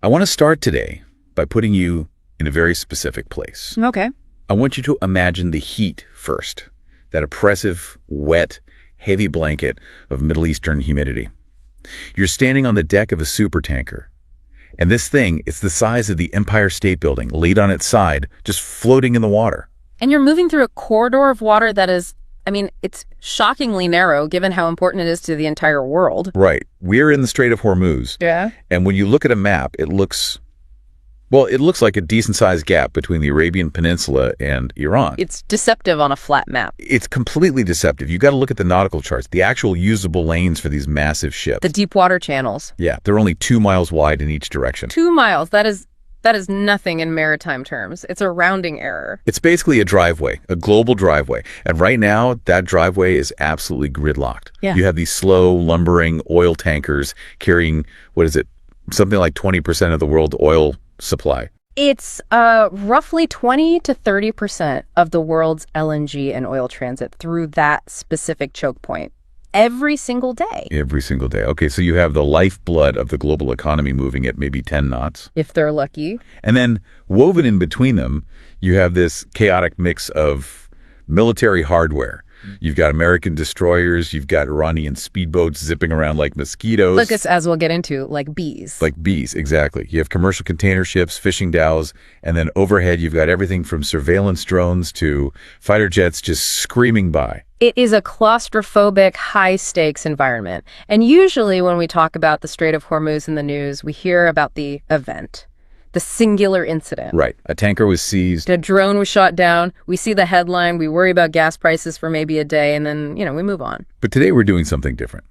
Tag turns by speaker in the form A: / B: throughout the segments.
A: I want to start today by putting you in a very specific place.
B: Okay.
A: I want you to imagine the heat first, that oppressive, wet, heavy blanket of Middle Eastern humidity. You're standing on the deck of a supertanker, and this thing, it's the size of the Empire State Building, laid on its side, just floating in the water.
B: And you're moving through a corridor of water that is, it's shockingly narrow given how important it is to the entire world.
A: Right. We're in the Strait of Hormuz.
B: Yeah.
A: And when you look at a map, it looks like a decent-sized gap between the Arabian Peninsula and Iran.
B: It's deceptive on a flat map.
A: It's completely deceptive. You got to look at the nautical charts, the actual usable lanes for these massive ships.
B: The deep water channels.
A: Yeah, they're only 2 miles wide in each direction.
B: 2 miles. That is nothing in maritime terms. It's a rounding error.
A: It's basically a driveway, a global driveway. And right now, that driveway is absolutely gridlocked.
B: Yeah.
A: You have these slow, lumbering oil tankers carrying, something like 20% of the world oil supply.
B: It's roughly 20 to 30% of the world's LNG and oil transit through that specific choke point every single day.
A: Every single day. Okay, so you have the lifeblood of the global economy moving at maybe 10 knots.
B: If they're lucky.
A: And then woven in between them, you have this chaotic mix of military hardware. You've got American destroyers, you've got Iranian speedboats zipping around like mosquitoes.
B: Look, as we'll get into, like bees.
A: Like bees, exactly. You have commercial container ships, fishing dhows, and then overhead you've got everything from surveillance drones to fighter jets just screaming by.
B: It is a claustrophobic, high-stakes environment. And usually when we talk about the Strait of Hormuz in the news, we hear about the event. The singular incident.
A: Right. A tanker was seized.
B: A drone was shot down. We see the headline. We worry about gas prices for maybe a day, and then, we move on.
A: But today we're doing something different.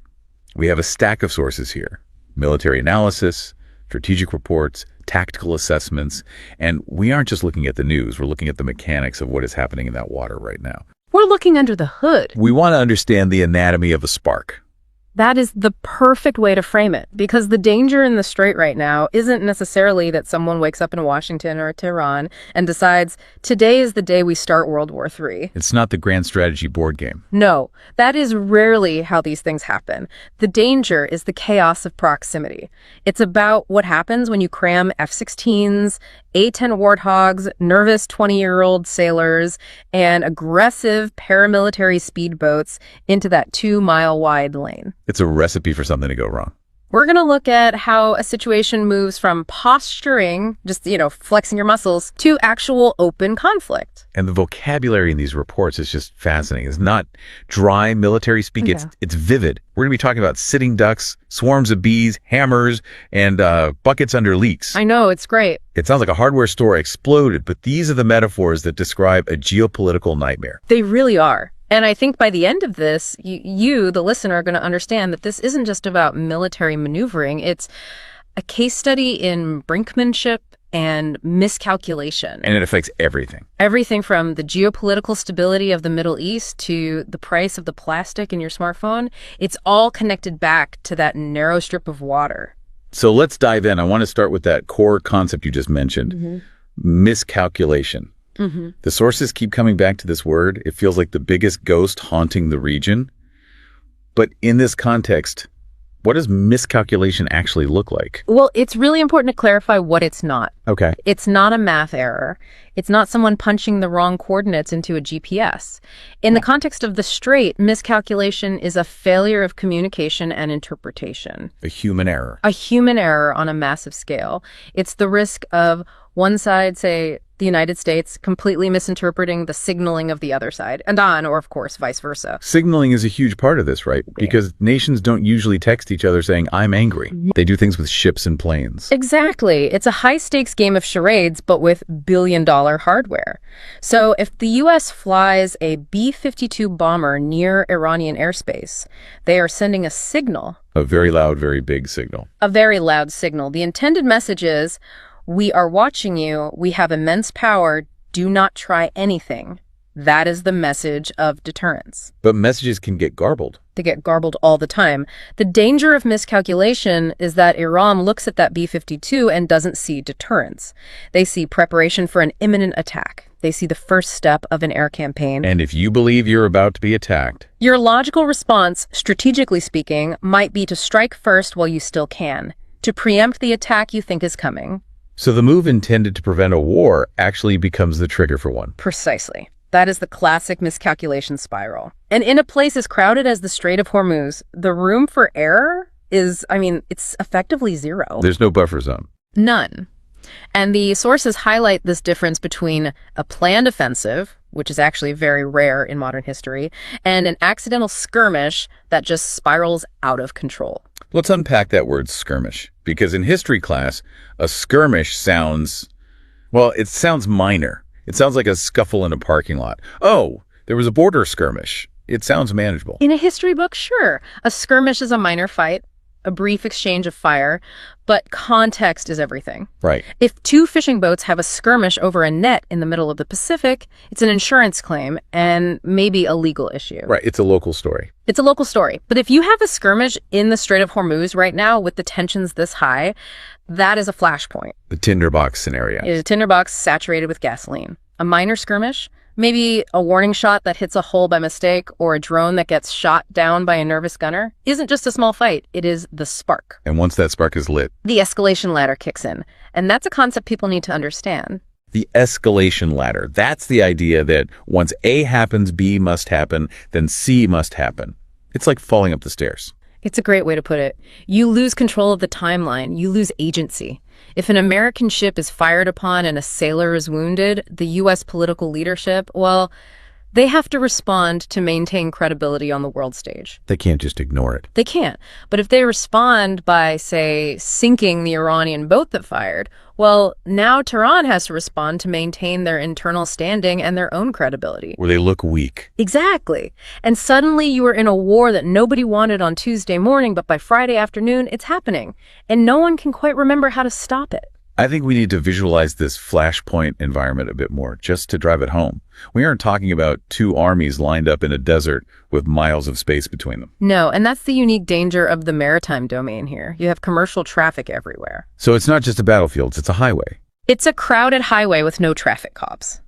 A: We have a stack of sources here. Military analysis, strategic reports, tactical assessments, and we aren't just looking at the news. We're looking at the mechanics of what is happening in that water right now.
B: We're looking under the hood.
A: We want to understand the anatomy of a spark.
B: That is the perfect way to frame it, because the danger in the Strait right now isn't necessarily that someone wakes up in Washington or Tehran and decides, today is the day we start World War III.
A: It's not the grand strategy board game.
B: No, that is rarely how these things happen. The danger is the chaos of proximity. It's about what happens when you cram F-16s, A-10 Warthogs, nervous 20-year-old sailors, and aggressive paramilitary speedboats into that 2-mile-wide lane.
A: It's a recipe for something to go wrong.
B: We're going to look at how a situation moves from posturing, just, flexing your muscles, to actual open conflict.
A: And the vocabulary in these reports is just fascinating. It's not dry military speak.
B: Yeah.
A: It's vivid. We're going to be talking about sitting ducks, swarms of bees, hammers, and buckets under leaks.
B: I know, it's great.
A: It sounds like a hardware store exploded, but these are the metaphors that describe a geopolitical nightmare.
B: They really are. And I think by the end of this, you, the listener, are going to understand that this isn't just about military maneuvering. It's a case study in brinkmanship and miscalculation.
A: And it affects everything.
B: Everything from the geopolitical stability of the Middle East to the price of the plastic in your smartphone. It's all connected back to that narrow strip of water.
A: So let's dive in. I want to start with that core concept you just mentioned, miscalculation. The sources keep coming back to this word. It feels like the biggest ghost haunting the region. But in this context, what does miscalculation actually look like?
B: Well, it's really important to clarify what it's not.
A: Okay.
B: It's not a math error. It's not someone punching the wrong coordinates into a GPS. In the context of the Strait, miscalculation is a failure of communication and interpretation.
A: A human error.
B: A human error on a massive scale. It's the risk of one side, say, the United States, completely misinterpreting the signaling of the other side, or of course, vice versa.
A: Signaling is a huge part of this, right? Because nations don't usually text each other saying, I'm angry. They do things with ships and planes.
B: Exactly. It's a high-stakes game of charades, but with billion-dollar hardware. So if the U.S. flies a B-52 bomber near Iranian airspace, they are sending a signal.
A: A very loud, very big signal.
B: A very loud signal. The intended message is, we are watching you. We have immense power. Do not try anything. That is the message of deterrence.
A: But messages can get garbled.
B: They get garbled all the time. The danger of miscalculation is that Iran looks at that B-52 and doesn't see deterrence. They see preparation for an imminent attack. They see the first step of an air campaign.
A: And if you believe you're about to be attacked,
B: your logical response, strategically speaking, might be to strike first while you still can. to preempt the attack you think is coming.
A: So the move intended to prevent a war actually becomes the trigger for one.
B: Precisely. That is the classic miscalculation spiral. And in a place as crowded as the Strait of Hormuz, the room for error is, it's effectively zero.
A: There's no buffer zone.
B: None. And the sources highlight this difference between a planned offensive, which is actually very rare in modern history, and an accidental skirmish that just spirals out of control.
A: Let's unpack that word skirmish, because in history class, a skirmish sounds minor. It sounds like a scuffle in a parking lot. Oh, there was a border skirmish. It sounds manageable.
B: In a history book, sure. A skirmish is a minor fight, a brief exchange of fire, but context is everything.
A: Right.
B: If two fishing boats have a skirmish over a net in the middle of the Pacific, it's an insurance claim and maybe a legal issue.
A: Right. It's a local story.
B: It's a local story. But if you have a skirmish in the Strait of Hormuz right now with the tensions this high, that is a flashpoint.
A: The tinderbox scenario.
B: It is a tinderbox saturated with gasoline. A minor skirmish, maybe a warning shot that hits a hole by mistake or a drone that gets shot down by a nervous gunner, isn't just a small fight. It is the spark.
A: And once that spark is lit,
B: the escalation ladder kicks in. And that's a concept people need to understand.
A: The escalation ladder. That's the idea that once A happens, B must happen, then C must happen. It's like falling up the stairs.
B: It's a great way to put it. You lose control of the timeline. You lose agency. If an American ship is fired upon and a sailor is wounded, the U.S. political leadership, well, they have to respond to maintain credibility on the world stage.
A: They can't just ignore it.
B: They can't. But if they respond by, say, sinking the Iranian boat that fired, well, now Tehran has to respond to maintain their internal standing and their own credibility.
A: Where they look weak.
B: Exactly. And suddenly you are in a war that nobody wanted on Tuesday morning, but by Friday afternoon, it's happening. And no one can quite remember how to stop it.
A: I think we need to visualize this flashpoint environment a bit more, just to drive it home. We aren't talking about two armies lined up in a desert with miles of space between them.
B: No, and that's the unique danger of the maritime domain here. You have commercial traffic everywhere.
A: So it's not just a battlefield, it's a highway.
B: It's a crowded highway with no traffic cops.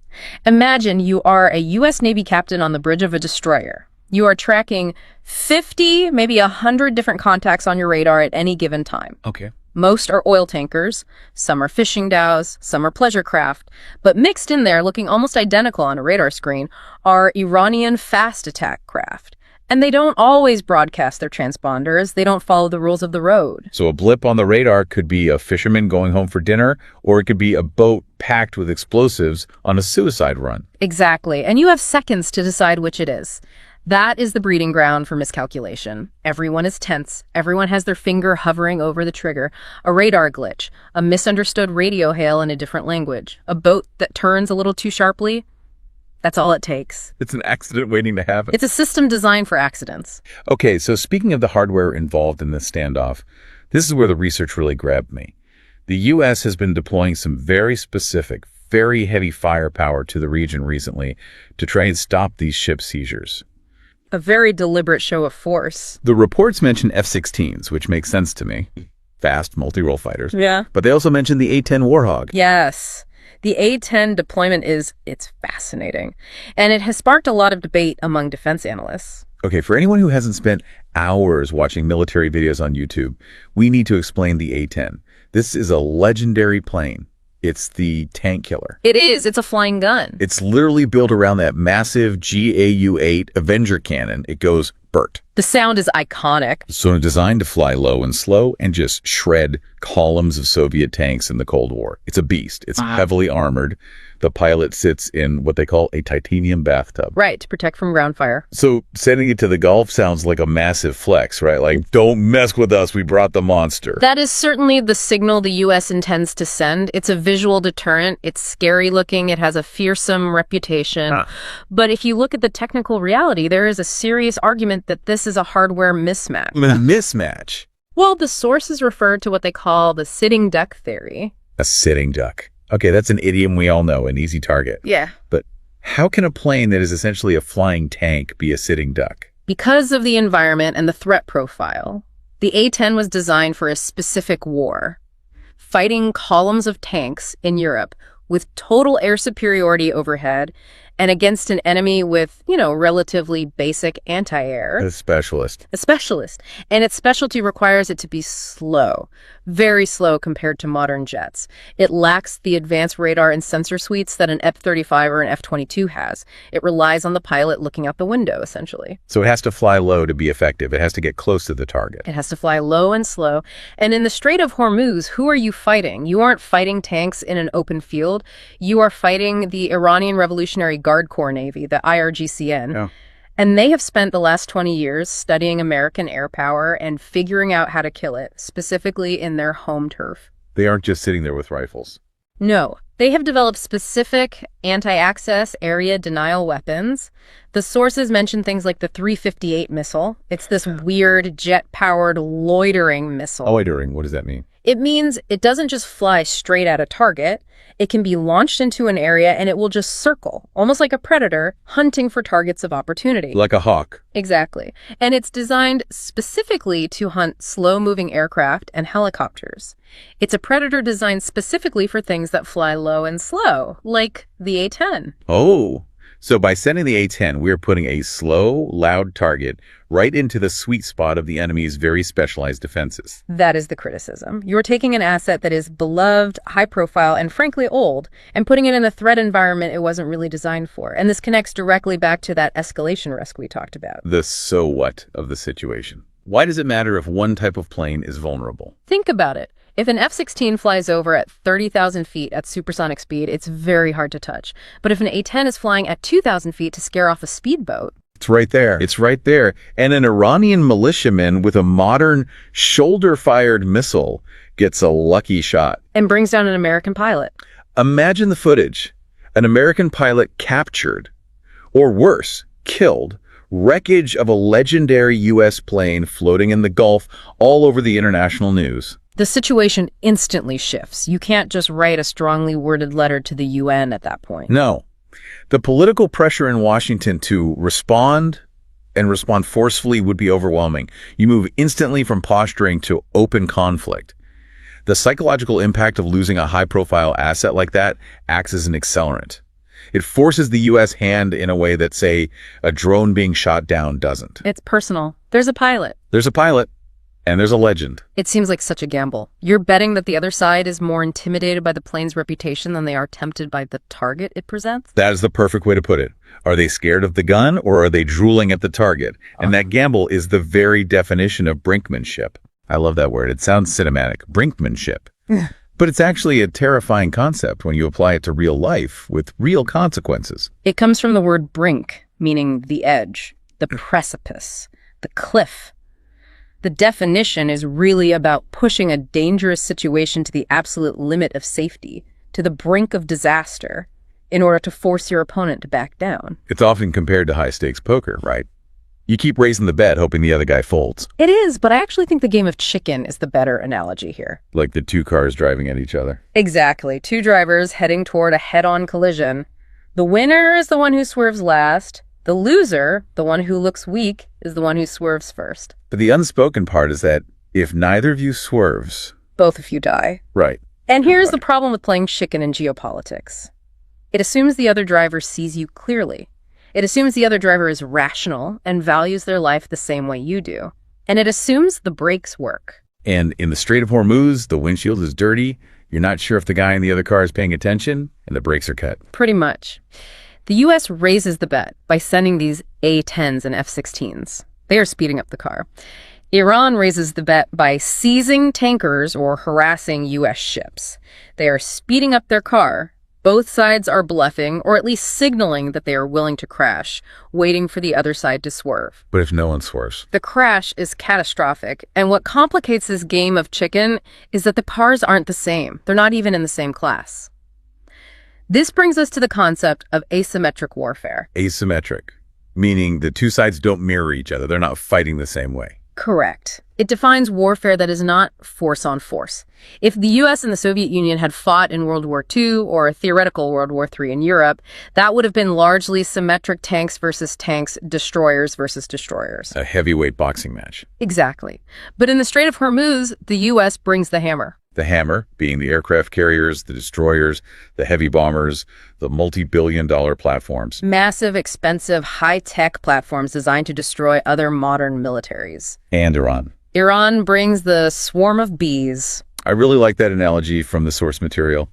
B: Imagine you are a U.S. Navy captain on the bridge of a destroyer. You are tracking 50, maybe 100 different contacts on your radar at any given time.
A: Okay.
B: Most are oil tankers, some are fishing dhows, some are pleasure craft, but mixed in there, looking almost identical on a radar screen, are Iranian fast attack craft. And they don't always broadcast their transponders. They don't follow the rules of the road.
A: So a blip on the radar could be a fisherman going home for dinner, or it could be a boat packed with explosives on a suicide run.
B: Exactly. And you have seconds to decide which it is. That is the breeding ground for miscalculation. Everyone is tense. Everyone has their finger hovering over the trigger. A radar glitch, a misunderstood radio hail in a different language, a boat that turns a little too sharply. That's all it takes.
A: It's an accident waiting to happen.
B: It's a system designed for accidents.
A: Okay, so speaking of the hardware involved in this standoff, this is where the research really grabbed me. The U.S. has been deploying some very specific, very heavy firepower to the region recently to try and stop these ship seizures.
B: A very deliberate show of force.
A: The reports mention F-16s, which makes sense to me. Fast, multi-role fighters.
B: Yeah.
A: But they also mention the A-10 Warhog.
B: Yes. The A-10 deployment it's fascinating. And it has sparked a lot of debate among defense analysts.
A: Okay, for anyone who hasn't spent hours watching military videos on YouTube, we need to explain the A-10. This is a legendary plane. It's the tank killer.
B: It is. It's a flying gun.
A: It's literally built around that massive GAU-8 Avenger cannon. It goes BERT.
B: The sound is iconic.
A: So designed to fly low and slow and just shred columns of Soviet tanks in the Cold War. It's a beast. It's heavily armored. The pilot sits in what they call a titanium bathtub.
B: Right, to protect from ground fire.
A: So sending it to the Gulf sounds like a massive flex, right? Like, don't mess with us, we brought the monster.
B: That is certainly the signal the U.S. intends to send. It's a visual deterrent. It's scary looking. It has a fearsome reputation. But if you look at the technical reality, there is a serious argument that this is a hardware mismatch.
A: Mismatch?
B: Well, the sources refer to what they call the sitting duck theory.
A: A sitting duck. Okay, that's an idiom we all know, an easy target.
B: Yeah.
A: But how can a plane that is essentially a flying tank be a sitting duck?
B: Because of the environment and the threat profile. The A-10 was designed for a specific war, fighting columns of tanks in Europe with total air superiority overhead and against an enemy with, relatively basic anti-air.
A: A specialist.
B: A specialist. And its specialty requires it to be slow. very slow compared to modern jets. It lacks the advanced radar and sensor suites that an F-35 or an F-22 has. It relies on the pilot looking out the window, essentially.
A: So it has to fly low to be effective. It has to get close to the target.
B: It has to fly low and slow. And in the Strait of Hormuz, who are you fighting? You aren't fighting tanks in an open field. You are fighting the Iranian Revolutionary Guard Corps Navy, the IRGCN.
A: Yeah.
B: And they have spent the last 20 years studying American air power and figuring out how to kill it, specifically in their home turf.
A: They aren't just sitting there with rifles.
B: No, they have developed specific anti-access area denial weapons. The sources mention things like the 358 missile. It's this weird jet-powered loitering missile.
A: Loitering, what does that mean?
B: It means it doesn't just fly straight at a target. It can be launched into an area and it will just circle, almost like a predator, hunting for targets of opportunity.
A: Like a hawk.
B: Exactly. And it's designed specifically to hunt slow-moving aircraft and helicopters. It's a predator designed specifically for things that fly low and slow, like the A-10.
A: Oh, so by sending the A-10, we're putting a slow, loud target right into the sweet spot of the enemy's very specialized defenses.
B: That is the criticism. You're taking an asset that is beloved, high profile, and frankly old, and putting it in a threat environment it wasn't really designed for. And this connects directly back to that escalation risk we talked about.
A: The so what of the situation. Why does it matter if one type of plane is vulnerable?
B: Think about it. If an F-16 flies over at 30,000 feet at supersonic speed, it's very hard to touch. But if an A-10 is flying at 2,000 feet to scare off a speedboat...
A: It's right there. It's right there. And an Iranian militiaman with a modern shoulder-fired missile gets a lucky shot.
B: And brings down an American pilot.
A: Imagine the footage. An American pilot captured, or worse, killed, wreckage of a legendary U.S. plane floating in the Gulf all over the international news.
B: The situation instantly shifts. You can't just write a strongly worded letter to the UN at that point.
A: No. The political pressure in Washington to respond and respond forcefully would be overwhelming. You move instantly from posturing to open conflict. The psychological impact of losing a high-profile asset like that acts as an accelerant. It forces the U.S. hand in a way that, say, a drone being shot down doesn't.
B: It's personal. There's a pilot.
A: There's a pilot. And there's a legend.
B: It seems like such a gamble. You're betting that the other side is more intimidated by the plane's reputation than they are tempted by the target it presents?
A: That is the perfect way to put it. Are they scared of the gun or are they drooling at the target? And that gamble is the very definition of brinkmanship. I love that word. It sounds cinematic. Brinkmanship. But it's actually a terrifying concept when you apply it to real life with real consequences.
B: It comes from the word brink, meaning the edge, the precipice, the cliff. The definition is really about pushing a dangerous situation to the absolute limit of safety, to the brink of disaster, in order to force your opponent to back down.
A: It's often compared to high-stakes poker, right? You keep raising the bet, hoping the other guy folds.
B: It is, but I actually think the game of chicken is the better analogy here.
A: Like the two cars driving at each other.
B: Exactly. Two drivers heading toward a head-on collision. The winner is the one who swerves last. The loser, the one who looks weak, is the one who swerves first.
A: But the unspoken part is that if neither of you swerves...
B: both of you die.
A: Right.
B: And here's the problem with playing chicken in geopolitics. It assumes the other driver sees you clearly. It assumes the other driver is rational and values their life the same way you do. And it assumes the brakes work.
A: And in the Strait of Hormuz, the windshield is dirty, you're not sure if the guy in the other car is paying attention, and the brakes are cut.
B: Pretty much. The U.S. raises the bet by sending these A-10s and F-16s. They are speeding up the car. Iran raises the bet by seizing tankers or harassing U.S. ships. They are speeding up their car. Both sides are bluffing, or at least signaling that they are willing to crash, waiting for the other side to swerve.
A: But if no one swerves?
B: The crash is catastrophic, and what complicates this game of chicken is that the cars aren't the same. They're not even in the same class. This brings us to the concept of asymmetric warfare.
A: Asymmetric, meaning the two sides don't mirror each other. They're not fighting the same way.
B: Correct. It defines warfare that is not force on force. If the U.S. and the Soviet Union had fought in World War II or a theoretical World War III in Europe, that would have been largely symmetric tanks versus tanks, destroyers versus destroyers.
A: A heavyweight boxing match.
B: Exactly. But in the Strait of Hormuz, the U.S. brings the hammer.
A: The hammer being the aircraft carriers, the destroyers, the heavy bombers, the multi-billion-dollar platforms.
B: Massive, expensive, high-tech platforms designed to destroy other modern militaries.
A: And Iran.
B: Iran brings the swarm of bees.
A: I really like that analogy from the source material,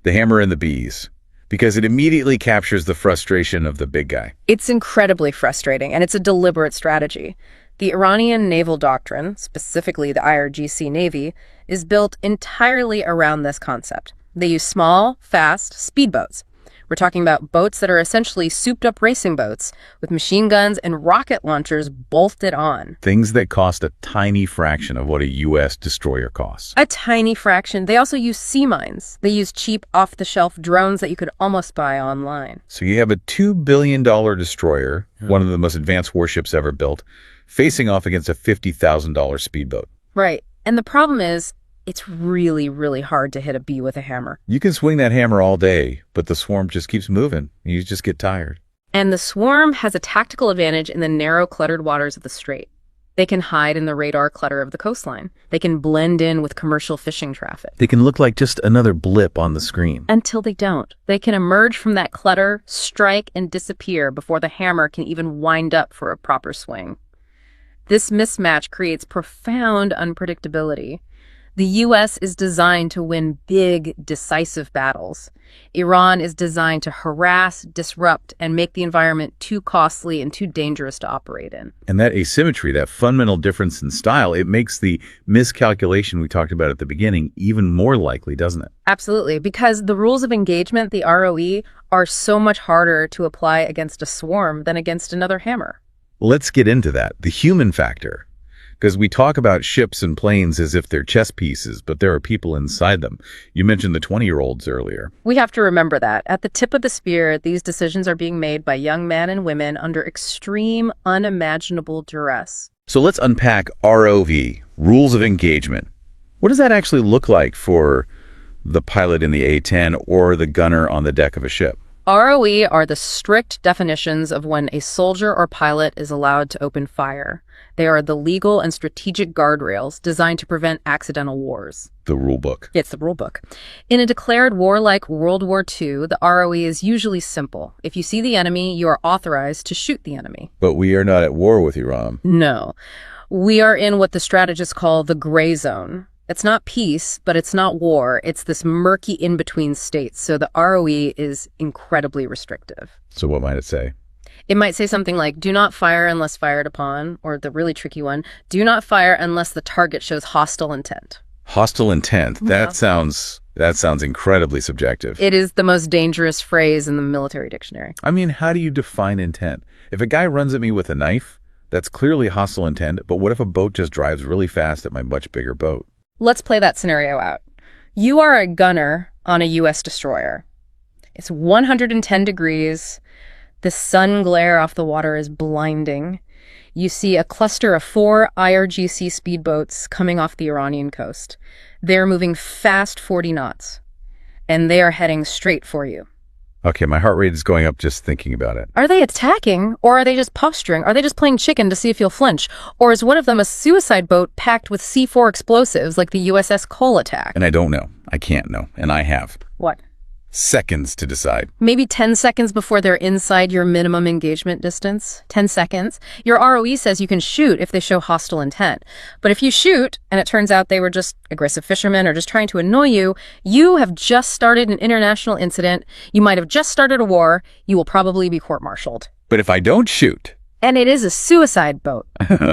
A: the hammer and the bees, because it immediately captures the frustration of the big guy.
B: It's incredibly frustrating, and it's a deliberate strategy. The Iranian naval doctrine, specifically the IRGC Navy, is built entirely around this concept. They use small, fast speedboats. We're talking about boats that are essentially souped-up racing boats with machine guns and rocket launchers bolted on.
A: Things that cost a tiny fraction of what a U.S. destroyer costs.
B: A tiny fraction. They also use sea mines. They use cheap, off-the-shelf drones that you could almost buy online.
A: So you have a $2 billion destroyer, one of the most advanced warships ever built, facing off against a $50,000 speedboat.
B: Right. And the problem is, it's really, really hard to hit a bee with a hammer.
A: You can swing that hammer all day, but the swarm just keeps moving. You just get tired.
B: And the swarm has a tactical advantage in the narrow, cluttered waters of the strait. They can hide in the radar clutter of the coastline. They can blend in with commercial fishing traffic.
A: They can look like just another blip on the screen.
B: Until they don't. They can emerge from that clutter, strike, and disappear before the hammer can even wind up for a proper swing. This mismatch creates profound unpredictability. The U.S. is designed to win big, decisive battles. Iran is designed to harass, disrupt, and make the environment too costly and too dangerous to operate in.
A: And that asymmetry, that fundamental difference in style, it makes the miscalculation we talked about at the beginning even more likely, doesn't it?
B: Absolutely, because the rules of engagement, the ROE, are so much harder to apply against a swarm than against another hammer.
A: Let's get into that, the human factor. Because we talk about ships and planes as if they're chess pieces, but there are people inside them. You mentioned the 20-year-olds earlier.
B: We have to remember that. At the tip of the spear, these decisions are being made by young men and women under extreme, unimaginable duress.
A: So let's unpack ROV, rules of engagement. What does that actually look like for the pilot in the A-10 or the gunner on the deck of a ship?
B: ROE are the strict definitions of when a soldier or pilot is allowed to open fire. They are the legal and strategic guardrails designed to prevent accidental wars.
A: The rule book.
B: It's the rule book. In a declared war like World War II, the ROE is usually simple. If you see the enemy, you are authorized to shoot the enemy.
A: But we are not at war with Iran.
B: No. We are in what the strategists call the gray zone. It's not peace, but it's not war. It's this murky in-between states. So the ROE is incredibly restrictive.
A: So what might it say?
B: It might say something like, do not fire unless fired upon, or the really tricky one, do not fire unless the target shows hostile intent.
A: Hostile intent.
B: Yeah.
A: That sounds incredibly subjective.
B: It is the most dangerous phrase in the military dictionary.
A: I mean, how do you define intent? If a guy runs at me with a knife, that's clearly hostile intent, but what if a boat just drives really fast at my much bigger boat?
B: Let's play that scenario out. You are a gunner on a U.S. destroyer. It's 110 degrees. The sun glare off the water is blinding. You see a cluster of 4 IRGC speedboats coming off the Iranian coast. They're moving fast 40 knots, and they are heading straight for you.
A: Okay, my heart rate is going up just thinking about it.
B: Are they attacking, or are they just posturing? Are they just playing chicken to see if you'll flinch? Or is one of them a suicide boat packed with C4 explosives like the USS Cole attack?
A: And I don't know. I can't know. And I have.
B: What?
A: Seconds to decide.
B: Maybe 10 seconds before they're inside your minimum engagement distance. 10 seconds. Your ROE says you can shoot if they show hostile intent. But if you shoot, and it turns out they were just aggressive fishermen or just trying to annoy you, you have just started an international incident. You might have just started a war. You will probably be court-martialed.
A: But if I don't shoot...
B: And it is a suicide boat.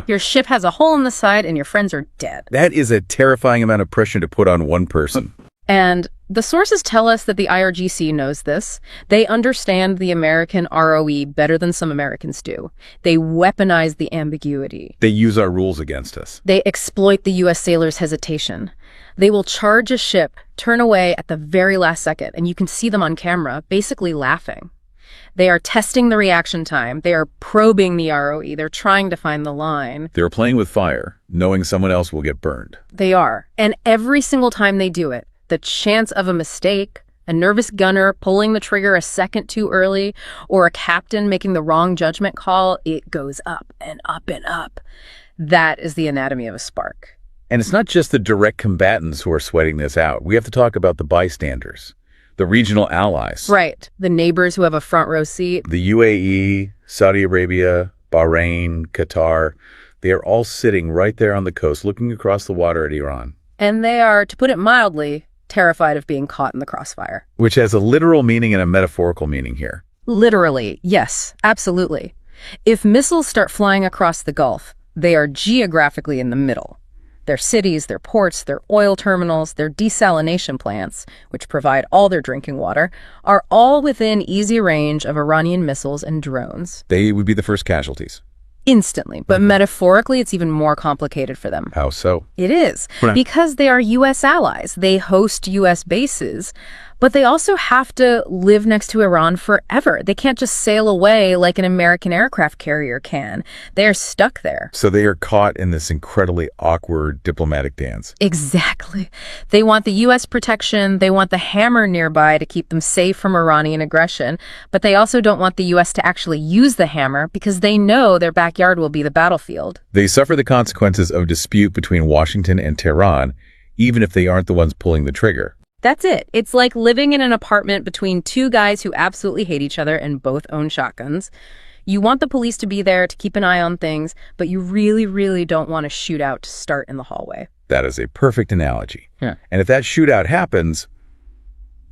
B: Your ship has a hole in the side and your friends are dead.
A: That is a terrifying amount of pressure to put on one person.
B: And the sources tell us that the IRGC knows this. They understand the American ROE better than some Americans do. They weaponize the ambiguity.
A: They use our rules against us.
B: They exploit the U.S. sailor's hesitation. They will charge a ship, turn away at the very last second, and you can see them on camera, basically laughing. They are testing the reaction time. They are probing the ROE. They're trying to find the line.
A: They're playing with fire, knowing someone else will get burned.
B: They are. And every single time they do it, the chance of a mistake, a nervous gunner pulling the trigger a second too early, or a captain making the wrong judgment call, it goes up and up and up. That is the anatomy of a spark.
A: And it's not just the direct combatants who are sweating this out. We have to talk about the bystanders, the regional allies.
B: Right. The neighbors who have a front row seat.
A: The UAE, Saudi Arabia, Bahrain, Qatar, they are all sitting right there on the coast looking across the water at Iran.
B: And they are, to put it mildly, terrified of being caught in the crossfire.
A: Which has a literal meaning and a metaphorical meaning here.
B: Literally, yes, absolutely. If missiles start flying across the Gulf, they are geographically in the middle. Their cities, their ports, their oil terminals, their desalination plants, which provide all their drinking water, are all within easy range of Iranian missiles and drones.
A: They would be the first casualties.
B: Instantly, but metaphorically, it's even more complicated for them.
A: How so?
B: It is, because they are U.S. allies. They host U.S. bases, but they also have to live next to Iran forever. They can't just sail away like an American aircraft carrier can. They are stuck there.
A: So they are caught in this incredibly awkward diplomatic dance.
B: Exactly. They want the U.S. protection. They want the hammer nearby to keep them safe from Iranian aggression. But they also don't want the U.S. to actually use the hammer because they know their backyard will be the battlefield.
A: They suffer the consequences of dispute between Washington and Tehran, even if they aren't the ones pulling the trigger.
B: That's it. It's like living in an apartment between two guys who absolutely hate each other and both own shotguns. You want the police to be there to keep an eye on things, but you really, really don't want a shootout to start in the hallway.
A: That is a perfect analogy.
B: Yeah.
A: And if that shootout happens,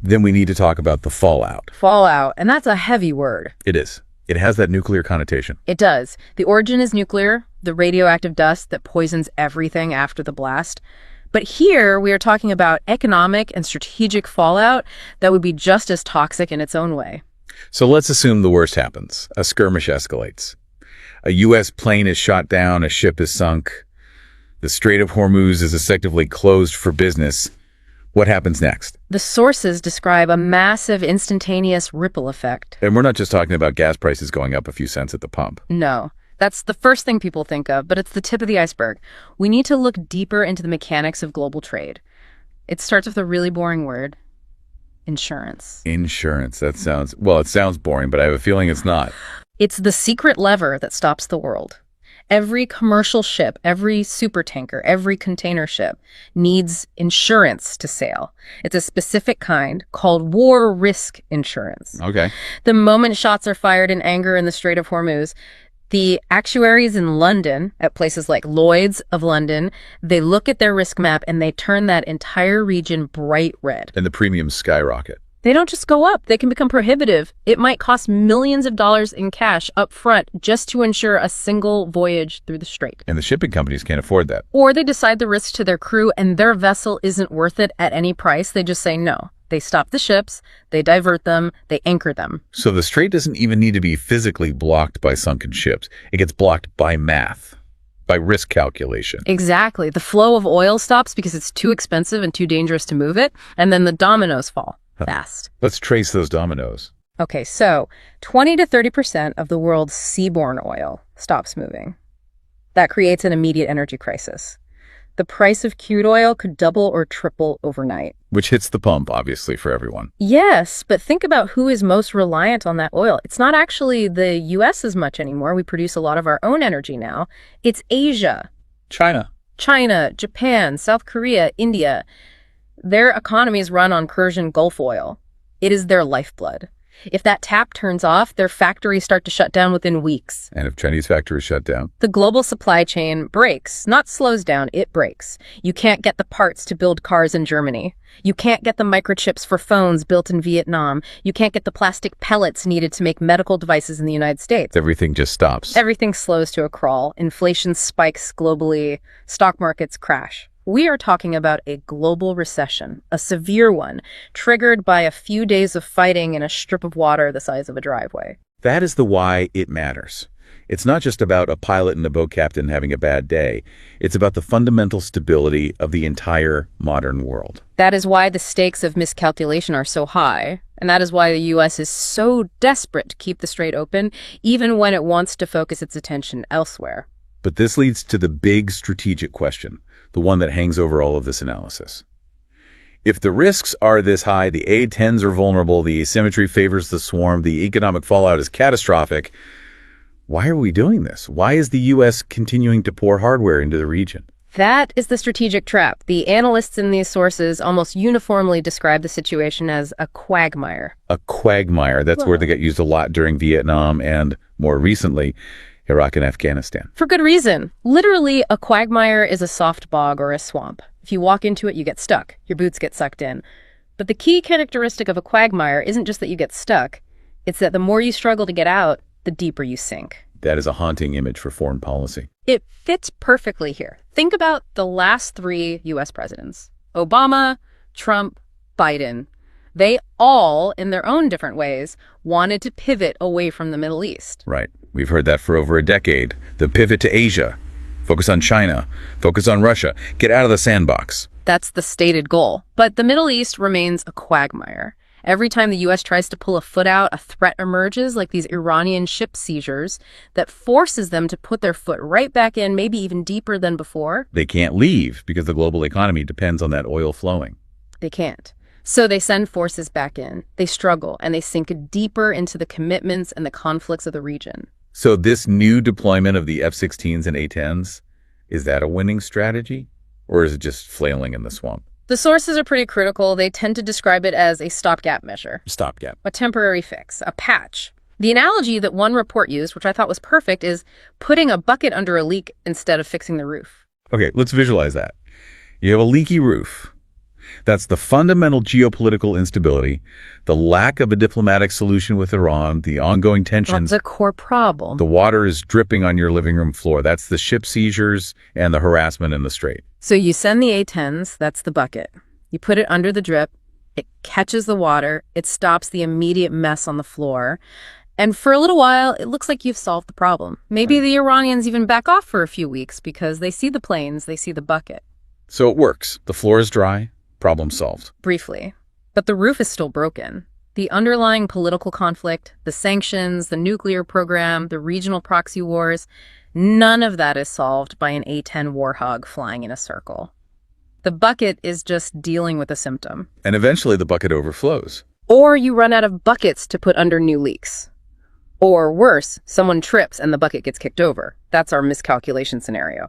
A: then we need to talk about the fallout.
B: Fallout, and that's a heavy word.
A: It is. It has that nuclear connotation.
B: It does. The origin is nuclear, the radioactive dust that poisons everything after the blast. But here we are talking about economic and strategic fallout that would be just as toxic in its own way.
A: So let's assume the worst happens. A skirmish escalates. A U.S. plane is shot down, a ship is sunk. The Strait of Hormuz is effectively closed for business. What happens next?
B: The sources describe a massive instantaneous ripple effect.
A: And we're not just talking about gas prices going up a few cents at the pump.
B: No. That's the first thing people think of, but it's the tip of the iceberg. We need to look deeper into the mechanics of global trade. It starts with a really boring word: insurance.
A: Insurance. That sounds, well, it sounds boring, but I have a feeling it's not.
B: It's the secret lever that stops the world. Every commercial ship, every supertanker, every container ship needs insurance to sail. It's a specific kind called war risk insurance.
A: Okay.
B: The moment shots are fired in anger in the Strait of Hormuz, the actuaries in London, at places like Lloyd's of London, they look at their risk map and they turn that entire region bright red.
A: And the premiums skyrocket.
B: They don't just go up, they can become prohibitive. It might cost millions of dollars in cash up front just to insure a single voyage through the strait.
A: And the shipping companies can't afford that.
B: Or they decide the risk to their crew and their vessel isn't worth it at any price. They just say no. They stop the ships, they divert them, they anchor them.
A: So the strait doesn't even need to be physically blocked by sunken ships. It gets blocked by math, by risk calculation.
B: Exactly. The flow of oil stops because it's too expensive and too dangerous to move it, and then the dominoes fall fast.
A: Let's trace those dominoes.
B: Okay, so 20 to 30% of the world's seaborne oil stops moving. That creates an immediate energy crisis. The price of crude oil could double or triple overnight.
A: Which hits the pump, obviously, for everyone.
B: Yes, but think about who is most reliant on that oil. It's not actually the U.S. as much anymore. We produce a lot of our own energy now. It's Asia.
A: China,
B: Japan, South Korea, India. Their economies run on Persian Gulf oil. It is their lifeblood. If that tap turns off, their factories start to shut down within weeks.
A: And if Chinese factories shut down?
B: The global supply chain breaks, not slows down, it breaks. You can't get the parts to build cars in Germany. You can't get the microchips for phones built in Vietnam. You can't get the plastic pellets needed to make medical devices in the United States.
A: Everything just stops.
B: Everything slows to a crawl. Inflation spikes globally. Stock markets crash. We are talking about a global recession, a severe one, triggered by a few days of fighting in a strip of water the size of a driveway.
A: That is the why it matters. It's not just about a pilot and a boat captain having a bad day. It's about the fundamental stability of the entire modern world.
B: That is why the stakes of miscalculation are so high, and that is why the U.S. is so desperate to keep the strait open, even when it wants to focus its attention elsewhere.
A: But this leads to the big strategic question, the one that hangs over all of this analysis. If the risks are this high, the A-10s are vulnerable, the asymmetry favors the swarm, the economic fallout is catastrophic, why are we doing this? Why is the U.S. continuing to pour hardware into the region?
B: That is the strategic trap. The analysts in these sources almost uniformly describe the situation as a quagmire.
A: A quagmire. That's a word that got used a lot during Vietnam and more recently. Iraq and Afghanistan.
B: For good reason. Literally, a quagmire is a soft bog or a swamp. If you walk into it, you get stuck. Your boots get sucked in. But the key characteristic of a quagmire isn't just that you get stuck. It's that the more you struggle to get out, the deeper you sink.
A: That is a haunting image for foreign policy.
B: It fits perfectly here. Think about the last 3 U.S. presidents. Obama, Trump, Biden. They all, in their own different ways, wanted to pivot away from the Middle East.
A: Right. We've heard that for over a decade. The pivot to Asia. Focus on China. Focus on Russia. Get out of the sandbox.
B: That's the stated goal. But the Middle East remains a quagmire. Every time the U.S. tries to pull a foot out, a threat emerges, like these Iranian ship seizures, that forces them to put their foot right back in, maybe even deeper than before.
A: They can't leave because the global economy depends on that oil flowing.
B: They can't. So they send forces back in. They struggle, and they sink deeper into the commitments and the conflicts of the region.
A: So this new deployment of the F-16s and A-10s, is that a winning strategy? Or is it just flailing in the swamp?
B: The sources are pretty critical. They tend to describe it as a stopgap measure.
A: Stopgap.
B: A temporary fix, a patch. The analogy that one report used, which I thought was perfect, is putting a bucket under a leak instead of fixing the roof.
A: Okay, let's visualize that. You have a leaky roof. That's the fundamental geopolitical instability, the lack of a diplomatic solution with Iran, the ongoing tensions.
B: That's a core problem.
A: The water is dripping on your living room floor. That's the ship seizures and the harassment in the strait.
B: So you send the A-10s, that's the bucket. You put it under the drip, it catches the water, it stops the immediate mess on the floor, and for a little while, it looks like you've solved the problem. Maybe the Iranians even back off for a few weeks because they see the planes, they see the bucket.
A: So it works. The floor is dry. Problem solved.
B: Briefly. But the roof is still broken. The underlying political conflict, the sanctions, the nuclear program, the regional proxy wars, none of that is solved by an A-10 warthog flying in a circle. The bucket is just dealing with a symptom.
A: And eventually the bucket overflows.
B: Or you run out of buckets to put under new leaks. Or worse, someone trips and the bucket gets kicked over. That's our miscalculation scenario.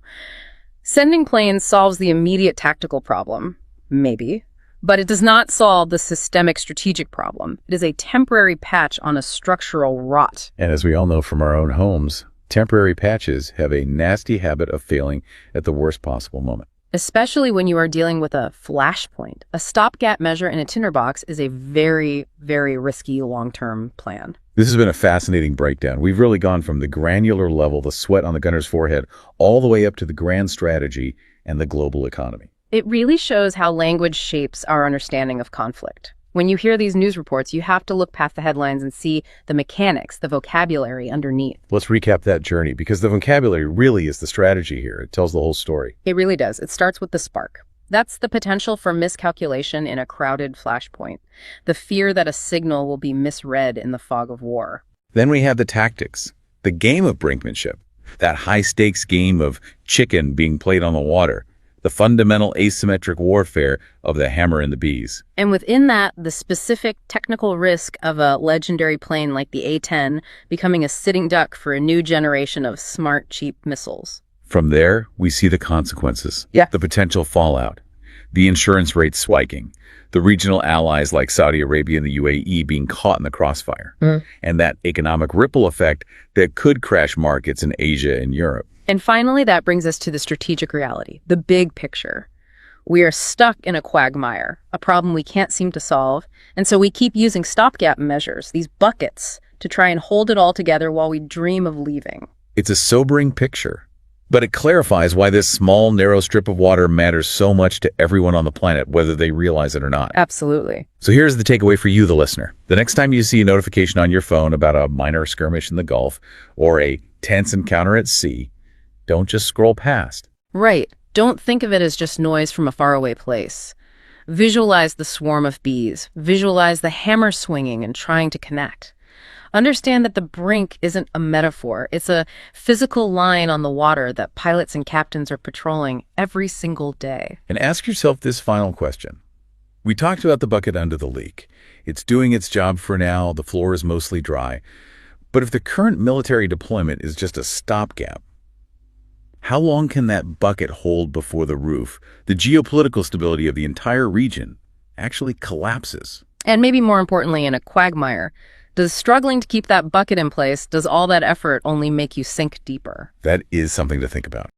B: Sending planes solves the immediate tactical problem. Maybe. But it does not solve the systemic strategic problem. It is a temporary patch on a structural rot.
A: And as we all know from our own homes, temporary patches have a nasty habit of failing at the worst possible moment.
B: Especially when you are dealing with a flashpoint. A stopgap measure in a tinderbox is a very, very risky long-term plan.
A: This has been a fascinating breakdown. We've really gone from the granular level, the sweat on the gunner's forehead, all the way up to the grand strategy and the global economy.
B: It really shows how language shapes our understanding of conflict. When you hear these news reports, you have to look past the headlines and see the mechanics, the vocabulary underneath.
A: Let's recap that journey, because the vocabulary really is the strategy here. It tells the whole story.
B: It really does. It starts with the spark. That's the potential for miscalculation in a crowded flashpoint. The fear that a signal will be misread in the fog of war.
A: Then we have the tactics, the game of brinkmanship, that high-stakes game of chicken being played on the water. The fundamental asymmetric warfare of the hammer and the bees.
B: And within that, the specific technical risk of a legendary plane like the A-10 becoming a sitting duck for a new generation of smart, cheap missiles.
A: From there, we see the consequences.
B: Yeah.
A: The potential fallout. The insurance rates spiking. The regional allies like Saudi Arabia and the UAE being caught in the crossfire. And that economic ripple effect that could crash markets in Asia and Europe.
B: And finally, that brings us to the strategic reality, the big picture. We are stuck in a quagmire, a problem we can't seem to solve, and so we keep using stopgap measures, these buckets, to try and hold it all together while we dream of leaving.
A: It's a sobering picture, but it clarifies why this small, narrow strip of water matters so much to everyone on the planet, whether they realize it or not.
B: Absolutely.
A: So here's the takeaway for you, the listener. The next time you see a notification on your phone about a minor skirmish in the Gulf or a tense encounter at sea, don't just scroll past.
B: Right. Don't think of it as just noise from a faraway place. Visualize the swarm of bees. Visualize the hammer swinging and trying to connect. Understand that the brink isn't a metaphor. It's a physical line on the water that pilots and captains are patrolling every single day.
A: And ask yourself this final question. We talked about the bucket under the leak. It's doing its job for now. The floor is mostly dry. But if the current military deployment is just a stopgap, how long can that bucket hold before the roof, the geopolitical stability of the entire region, actually collapses?
B: And maybe more importantly, in a quagmire, Does struggling to keep that bucket in place, does all that effort only make you sink deeper?
A: That is something to think about.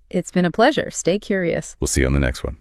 B: It's been a pleasure. Stay curious.
A: We'll see you on the next one.